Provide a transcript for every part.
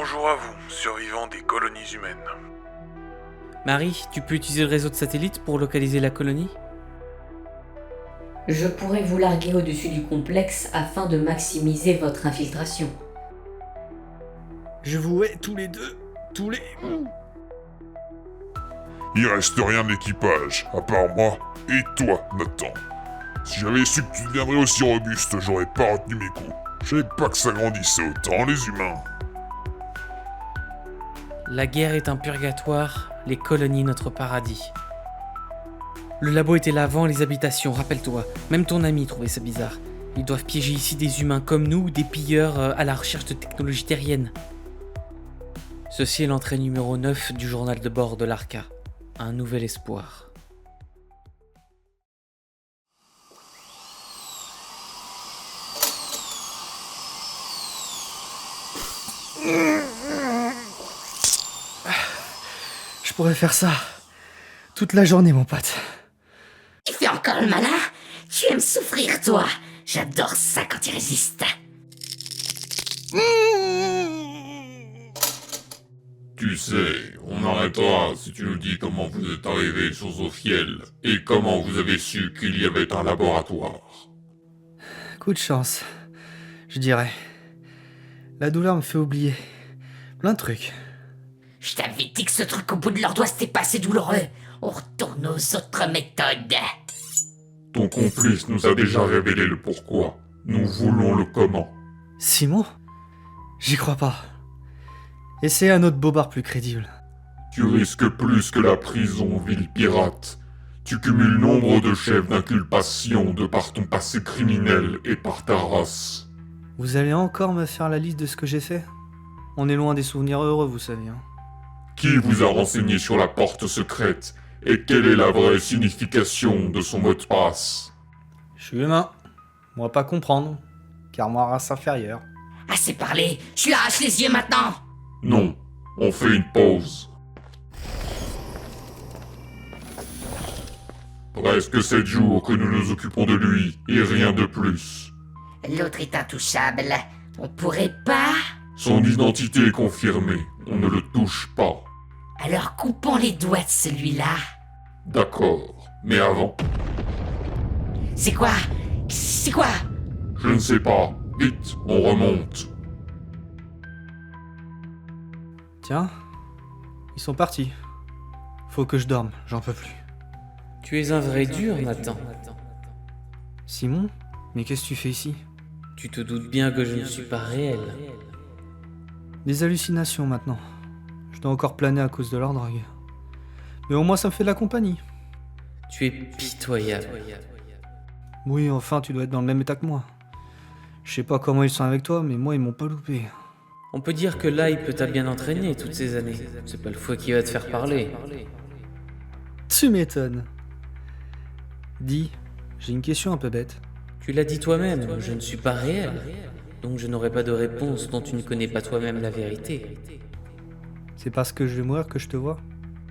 Bonjour à vous, survivants des colonies humaines. Marie, tu peux utiliser le réseau de satellite pour localiser la colonie ? Je pourrais vous larguer au-dessus du complexe afin de maximiser votre infiltration. Je vous hais tous les deux, tous les... Il reste rien de l'équipage, à part moi et toi, Nathan. Si j'avais su que tu deviendrais aussi robuste, j'aurais pas retenu mes coups. Je savais pas que ça grandissait autant, les humains. La guerre est un purgatoire, les colonies notre paradis. Le labo était là avant les habitations, rappelle-toi. Même ton ami trouvait ça bizarre. Ils doivent piéger ici des humains comme nous ou des pilleurs à la recherche de technologies terriennes. Ceci est l'entrée numéro 9 du journal de bord de l'Arca. Un nouvel espoir. Je pourrais faire ça toute la journée, mon pote. Tu fais encore le malin? Tu aimes souffrir, toi. J'adore ça quand tu résistes. Tu sais, on arrêtera si tu nous dis comment vous êtes arrivés sur Zophiel et comment vous avez su qu'il y avait un laboratoire. Coup de chance, je dirais. La douleur me fait oublier plein de trucs. Je t'avais dit que ce truc au bout de leur doigt c'était pas assez douloureux. On retourne aux autres méthodes. Ton complice nous a déjà révélé le pourquoi. Nous voulons le comment. Simon? J'y crois pas. Essaye un autre bobard plus crédible. Tu risques plus que la prison, ville pirate. Tu cumules nombre de chefs d'inculpation de par ton passé criminel et par ta race. Vous allez encore me faire la liste de ce que j'ai fait? On est loin des souvenirs heureux, vous savez. Qui vous a renseigné sur la porte secrète et quelle est la vraie signification de son mot de passe? Je suis humain. Moi pas comprendre, car moi race inférieure. Assez parlé, je lui arrache les yeux maintenant. Non, on fait une pause. Presque 7 jours que nous nous occupons de lui, et rien de plus. L'autre est intouchable. On pourrait pas... Son identité est confirmée, on ne le touche pas. Alors coupons les doigts de celui-là. D'accord, mais avant, C'est quoi? C'est quoi? je ne sais pas, vite, on remonte. Tiens, ils sont partis. Faut que je dorme, j'en peux plus. Tu es un vrai dur, Nathan. Simon? Mais qu'est-ce que tu fais ici? Tu te doutes bien que je ne suis pas réel. Des hallucinations maintenant. Je dois encore planer à cause de leur drogue. Mais au moins ça me fait de la compagnie. Tu es pitoyable. Oui, enfin, tu dois être dans le même état que moi. Je sais pas comment ils sont avec toi, mais moi ils m'ont pas loupé. On peut dire que là, il peut t'a bien entraîné toutes ces années. C'est pas le fouet qui va te faire parler. Tu m'étonnes. Dis, j'ai une question un peu bête. Tu l'as dit toi-même, je ne suis pas réel. Donc je n'aurai pas de réponse dont tu ne connais pas toi-même la vérité. C'est parce que je vais mourir que je te vois?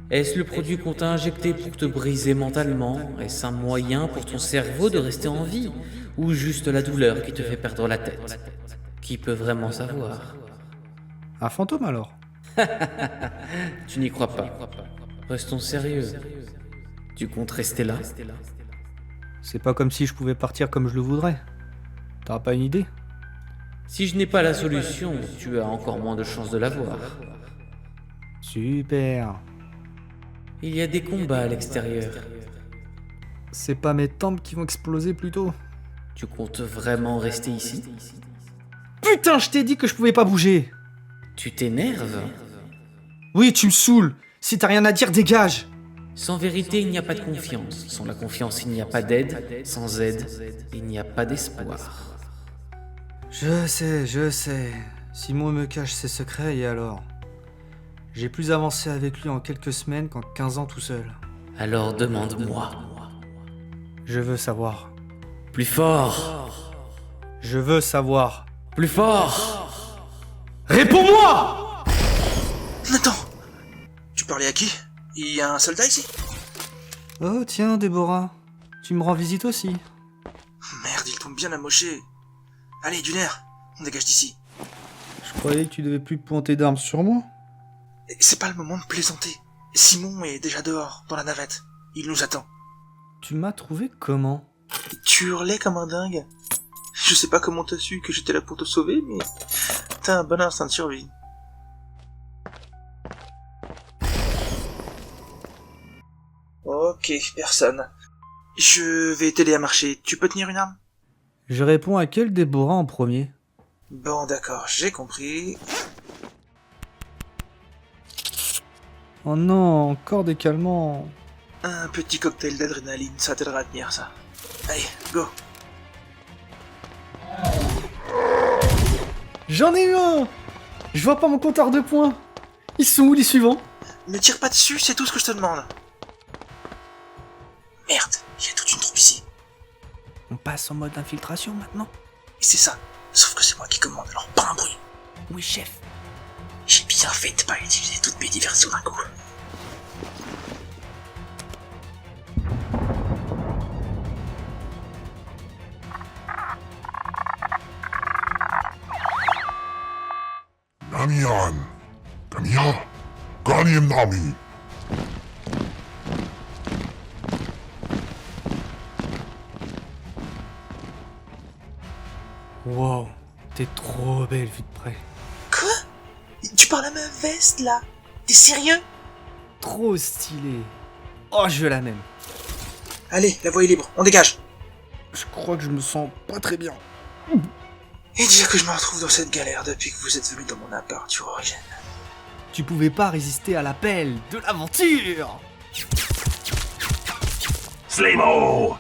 Est-ce le produit qu'on t'a injecté pour te briser mentalement? Est-ce un moyen pour ton cerveau de rester en vie? Ou juste la douleur qui te fait perdre la tête? Qui peut vraiment savoir? Un fantôme alors? Tu n'y crois pas. Restons sérieux. Tu comptes rester là? C'est pas comme si je pouvais partir comme je le voudrais. T'as pas une idée? Si je n'ai pas la solution, tu as encore moins de chances de l'avoir. Super. Il y a des combats à l'extérieur. C'est pas mes tempes qui vont exploser plutôt? Tu comptes vraiment rester ici? Putain, je t'ai dit que je pouvais pas bouger! Tu t'énerves? Oui, tu me saoules! Si t'as rien à dire, dégage! Sans vérité, il n'y a pas de confiance. Sans la confiance, il n'y a pas d'aide. Sans aide, il n'y a pas d'espoir. Je sais. Simon me cache ses secrets et alors? J'ai plus avancé avec lui en quelques semaines qu'en 15 ans tout seul. Alors demande-moi. Je veux savoir. Plus fort! Je veux savoir. Plus fort! Réponds-moi! Nathan! Tu parlais à qui? Il y a un soldat ici? Oh tiens, Déborah. Tu me rends visite aussi. Merde, il tombe bien amoché. Allez, Dunaire, on dégage d'ici. Je croyais que tu devais plus pointer d'armes sur moi? C'est pas le moment de plaisanter. Simon est déjà dehors, dans la navette. Il nous attend. Tu m'as trouvé comment? Tu hurlais comme un dingue. Je sais pas comment t'as su que j'étais là pour te sauver, mais t'as un bon instinct de survie. Ok, personne. Je vais t'aider à marcher. Tu peux tenir une arme? Je réponds à quel Déborah en premier? Bon, d'accord, j'ai compris. Oh non, encore des calmants. Un petit cocktail d'adrénaline, ça t'aidera à tenir ça. Allez, go. J'en ai eu un! Je vois pas mon compteur de points. Ils sont où les suivants? Ne tire pas dessus, c'est tout ce que je te demande. Merde, il y a toute une troupe ici. On passe en mode infiltration maintenant? Et c'est ça. Sauf que c'est moi qui commande, alors pas un bruit. Oui, chef. J'ai bien fait de pas utiliser toutes mes diversions d'un coup. Namian. Kamia. Ganim Nami. Wow, t'es trop belle vue de près. Quoi? Tu parles à ma veste, là? T'es sérieux? Trop stylé. Oh, je veux la même. Allez, la voie est libre, on dégage. Je crois que je me sens pas très bien. Et dire que je me retrouve dans cette galère depuis que vous êtes venu dans mon appart sur Origène. Tu pouvais pas résister à l'appel de l'aventure. Slaymo!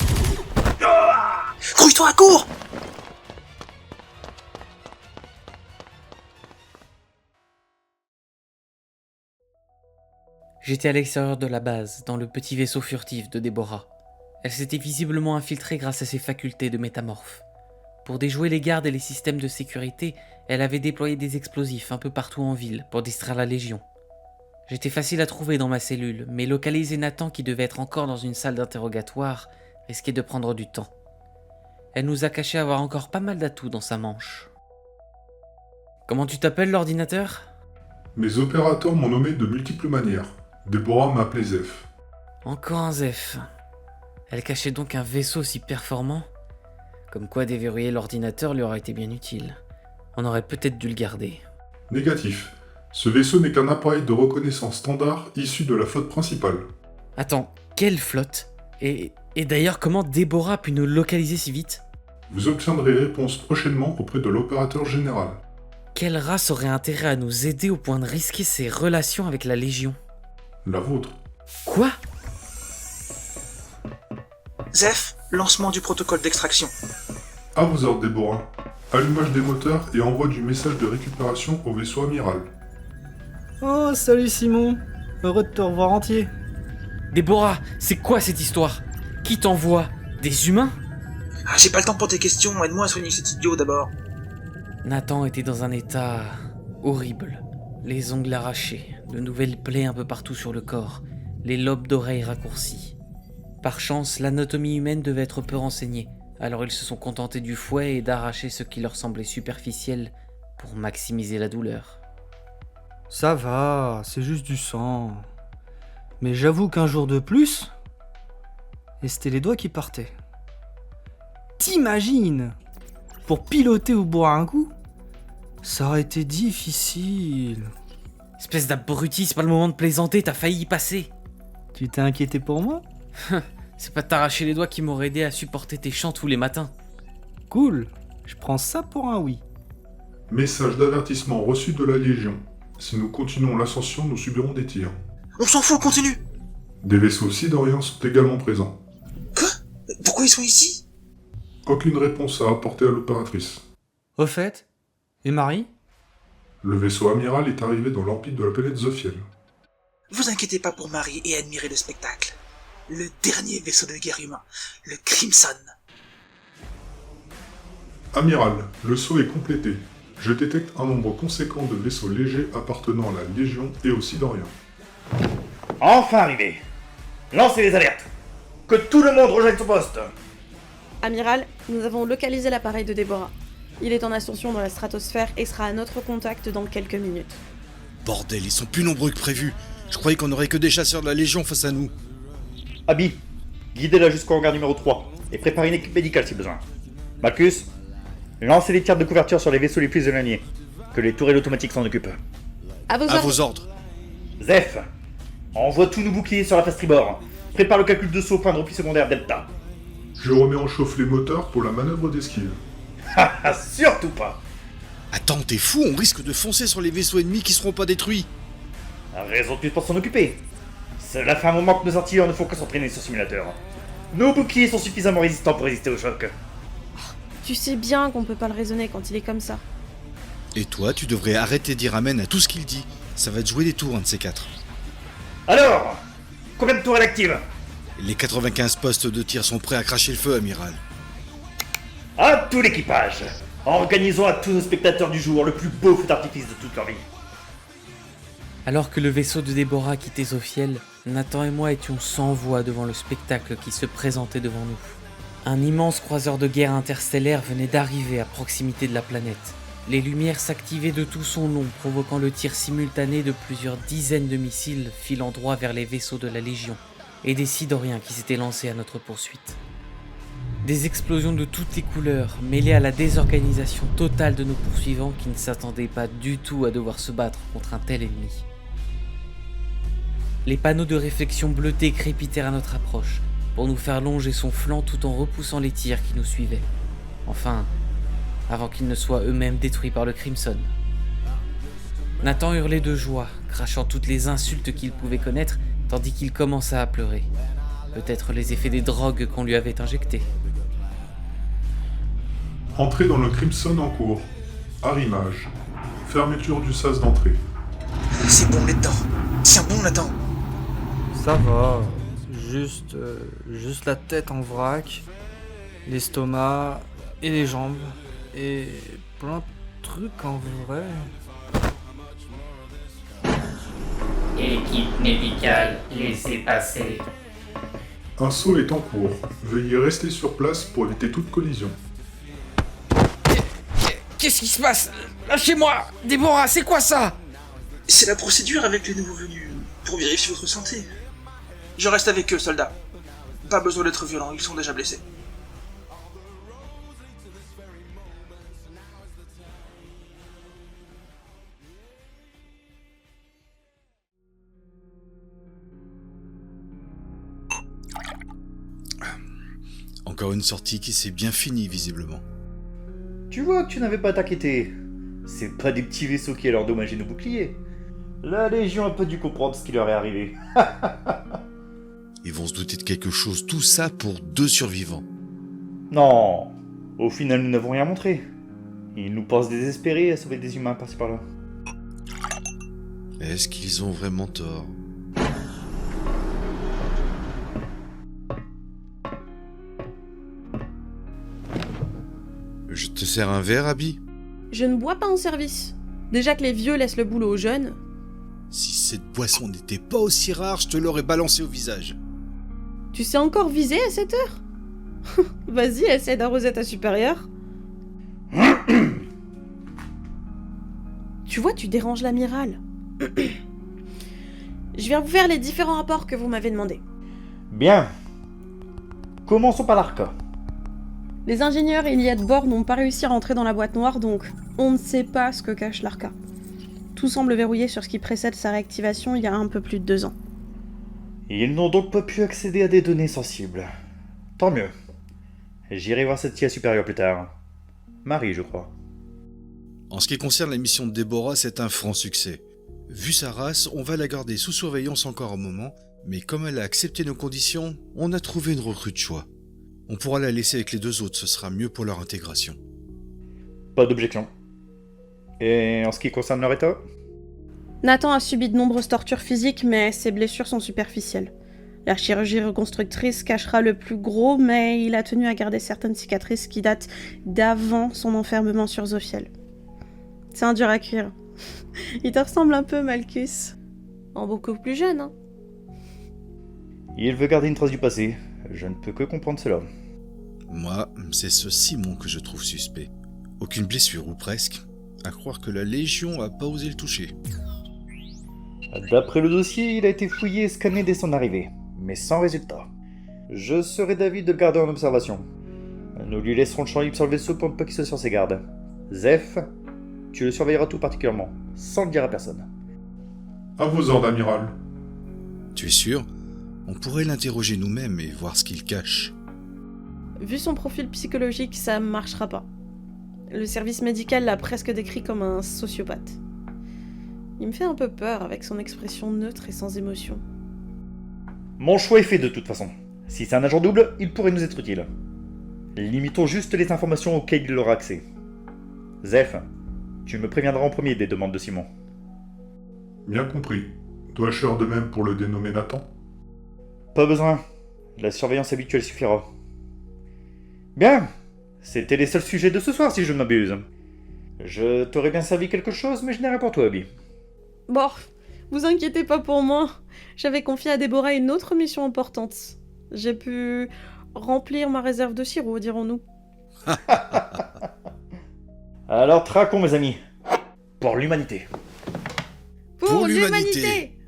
Grouille-toi, cours! J'étais à l'extérieur de la base, dans le petit vaisseau furtif de Déborah. Elle s'était visiblement infiltrée grâce à ses facultés de métamorphe. Pour déjouer les gardes et les systèmes de sécurité, elle avait déployé des explosifs un peu partout en ville pour distraire la Légion. J'étais facile à trouver dans ma cellule, mais localiser Nathan qui devait être encore dans une salle d'interrogatoire risquait de prendre du temps. Elle nous a caché avoir encore pas mal d'atouts dans sa manche. Comment tu t'appelles, l'ordinateur ? Mes opérateurs m'ont nommé de multiples manières. Déborah m'appelait Zeph. Encore un Zeph. Elle cachait donc un vaisseau si performant ? Comme quoi déverrouiller l'ordinateur lui aurait été bien utile. On aurait peut-être dû le garder. Négatif. Ce vaisseau n'est qu'un appareil de reconnaissance standard issu de la flotte principale. Attends, quelle flotte ? Et d'ailleurs, comment Déborah a pu nous localiser si vite ? Vous obtiendrez réponse prochainement auprès de l'opérateur général. Quelle race aurait intérêt à nous aider au point de risquer ses relations avec la Légion ? La vôtre. Quoi ? Zeph, lancement du protocole d'extraction. À vos ordres, Déborah. Allumage des moteurs et envoi du message de récupération au vaisseau amiral. Oh, salut Simon. Heureux de te revoir entier. Déborah, c'est quoi cette histoire ? Qui t'envoie ? Des humains ? Ah, j'ai pas le temps pour tes questions, aide-moi à soigner cet idiot d'abord. Nathan était dans un état horrible. Les ongles arrachés, de nouvelles plaies un peu partout sur le corps, les lobes d'oreilles raccourcis. Par chance, l'anatomie humaine devait être peu renseignée, alors ils se sont contentés du fouet et d'arracher ce qui leur semblait superficiel pour maximiser la douleur. Ça va, c'est juste du sang. Mais j'avoue qu'un jour de plus, et c'était les doigts qui partaient. T'imagines ? Pour piloter ou boire un coup, ça aurait été difficile. Espèce d'abruti, c'est pas le moment de plaisanter, t'as failli y passer. Tu t'es inquiété pour moi ? C'est pas t'arracher les doigts qui m'aurait aidé à supporter tes chants tous les matins. Cool, je prends ça pour un oui. Message d'avertissement reçu de la Légion. Si nous continuons l'ascension, nous subirons des tirs. On s'en fout, continue. Des vaisseaux sidoriens sont également présents. Quoi? Pourquoi ils sont ici? Aucune réponse à apporter à l'opératrice. Au fait, et Marie ? Le vaisseau amiral est arrivé dans l'orbite de la planète Zophiel. Vous inquiétez pas pour Marie et admirez le spectacle. Le dernier vaisseau de guerre humain, le Crimson. Amiral, le saut est complété. Je détecte un nombre conséquent de vaisseaux légers appartenant à la Légion et aux Sidoriens. Enfin arrivé. Lancez les alertes. Que tout le monde rejoigne son poste. Amiral, nous avons localisé l'appareil de Déborah. Il est en ascension dans la stratosphère et sera à notre contact dans quelques minutes. Bordel, ils sont plus nombreux que prévu. Je croyais qu'on aurait que des chasseurs de la Légion face à nous. Abby, guidez-la jusqu'au hangar numéro 3 et préparez une équipe médicale si besoin. Marcus, lancez les tirs de couverture sur les vaisseaux les plus éloignés. Que les tourelles automatiques s'en occupent. À vos ordres. Zeph, envoie tous nos boucliers sur la face tribord. Prépare le calcul de saut au point de repli secondaire Delta. Je remets en chauffe les moteurs pour la manœuvre d'esquive. Haha, surtout pas. Attends, t'es fou, on risque de foncer sur les vaisseaux ennemis qui seront pas détruits. Raison de plus pour s'en occuper. Cela fait un moment que nos artilleurs ne font que s'entraîner sur simulateur. Nos boucliers sont suffisamment résistants pour résister au choc. Tu sais bien qu'on peut pas le raisonner quand il est comme ça. Et toi, tu devrais arrêter d'y ramène à tout ce qu'il dit. Ça va te jouer des tours, un de ces quatre. Alors, combien de tourelles actives? Les 95 postes de tir sont prêts à cracher le feu, amiral. À tout l'équipage, organisons à tous nos spectateurs du jour le plus beau feu d'artifice de toute leur vie. Alors que le vaisseau de Déborah quittait Zophiel, Nathan et moi étions sans voix devant le spectacle qui se présentait devant nous. Un immense croiseur de guerre interstellaire venait d'arriver à proximité de la planète. Les lumières s'activaient de tout son long, provoquant le tir simultané de plusieurs dizaines de missiles filant droit vers les vaisseaux de la Légion, et des Sidoriens qui s'étaient lancés à notre poursuite. Des explosions de toutes les couleurs, mêlées à la désorganisation totale de nos poursuivants qui ne s'attendaient pas du tout à devoir se battre contre un tel ennemi. Les panneaux de réflexion bleutés crépitèrent à notre approche, pour nous faire longer son flanc tout en repoussant les tirs qui nous suivaient. Enfin, avant qu'ils ne soient eux-mêmes détruits par le Crimson. Nathan hurlait de joie, crachant toutes les insultes qu'il pouvait connaître, tandis qu'il commença à pleurer. Peut-être les effets des drogues qu'on lui avait injectées. Entrée dans le Crimson en cours. Arrimage. Fermeture du sas d'entrée. C'est bon, on est dedans. Tiens bon, Nathan. Ça va. Juste la tête en vrac, l'estomac et les jambes. Et plein de trucs en vrai. Équipe médicale, laissez passer. Un saut est en cours. Veuillez rester sur place pour éviter toute collision. Qu'est-ce qui se passe? Lâchez-moi! Déborah, c'est quoi ça? C'est la procédure avec les nouveaux venus, pour vérifier votre santé. Je reste avec eux, soldats. Pas besoin d'être violents, ils sont déjà blessés. Encore une sortie qui s'est bien finie, visiblement. Tu vois que tu n'avais pas à t'inquiéter. C'est pas des petits vaisseaux qui allaient endommager nos boucliers. La Légion a pas dû comprendre ce qui leur est arrivé. Ils vont se douter de quelque chose, tout ça pour 2 survivants. Non, au final nous n'avons rien montré. Ils nous pensent désespérés à sauver des humains par-ci par-là. Est-ce qu'ils ont vraiment tort? Je te sers un verre, Abby? Je ne bois pas en service. Déjà que les vieux laissent le boulot aux jeunes. Si cette boisson n'était pas aussi rare, je te l'aurais balancé au visage. Tu sais encore viser à cette heure? Vas-y, essaie d'arroser ta supérieure. Tu vois, tu déranges l'amiral. Je viens vous faire les différents rapports que vous m'avez demandés. Bien. Commençons par l'Arca. Les ingénieurs et l'IA de bord n'ont pas réussi à rentrer dans la boîte noire, donc on ne sait pas ce que cache l'Arca. Tout semble verrouillé sur ce qui précède sa réactivation il y a un peu plus de 2 ans. Ils n'ont donc pas pu accéder à des données sensibles. Tant mieux. J'irai voir cette IA supérieure plus tard. Marie, je crois. En ce qui concerne la mission de Déborah, c'est un franc succès. Vu sa race, on va la garder sous surveillance encore un moment, mais comme elle a accepté nos conditions, on a trouvé une recrue de choix. On pourra la laisser avec les 2 autres, ce sera mieux pour leur intégration. Pas d'objection. Et en ce qui concerne leur état? Nathan a subi de nombreuses tortures physiques, mais ses blessures sont superficielles. La chirurgie reconstructrice cachera le plus gros, mais il a tenu à garder certaines cicatrices qui datent d'avant son enfermement sur Zophiel. C'est un dur à cuire. Il te ressemble un peu, Malchus. En beaucoup plus jeune, hein. Il veut garder une trace du passé. Je ne peux que comprendre cela. Moi, c'est ce Simon que je trouve suspect. Aucune blessure, ou presque. À croire que la Légion a pas osé le toucher. D'après le dossier, il a été fouillé et scanné dès son arrivée, mais sans résultat. Je serai d'avis de le garder en observation. Nous lui laisserons le champ libre sur le vaisseau pour ne pas qu'il soit sur ses gardes. Zeph, tu le surveilleras tout particulièrement, sans le dire à personne. À vos ordres, amiral. Tu es sûr? On pourrait l'interroger nous-mêmes et voir ce qu'il cache. Vu son profil psychologique, ça marchera pas. Le service médical l'a presque décrit comme un sociopathe. Il me fait un peu peur avec son expression neutre et sans émotion. Mon choix est fait de toute façon. Si c'est un agent double, il pourrait nous être utile. Limitons juste les informations auxquelles il aura accès. Zeph, tu me préviendras en premier des demandes de Simon. Bien compris. Dois-je faire de même pour le dénommé Nathan? Pas besoin. La surveillance habituelle suffira. Bien. C'était les seuls sujets de ce soir, si je ne m'abuse. Je t'aurais bien servi quelque chose, mais je n'ai rien pour toi, Abby. Bon, vous inquiétez pas pour moi. J'avais confié à Déborah une autre mission importante. J'ai pu remplir ma réserve de sirop, dirons-nous. Alors traquons, mes amis. Pour l'humanité. Pour l'humanité.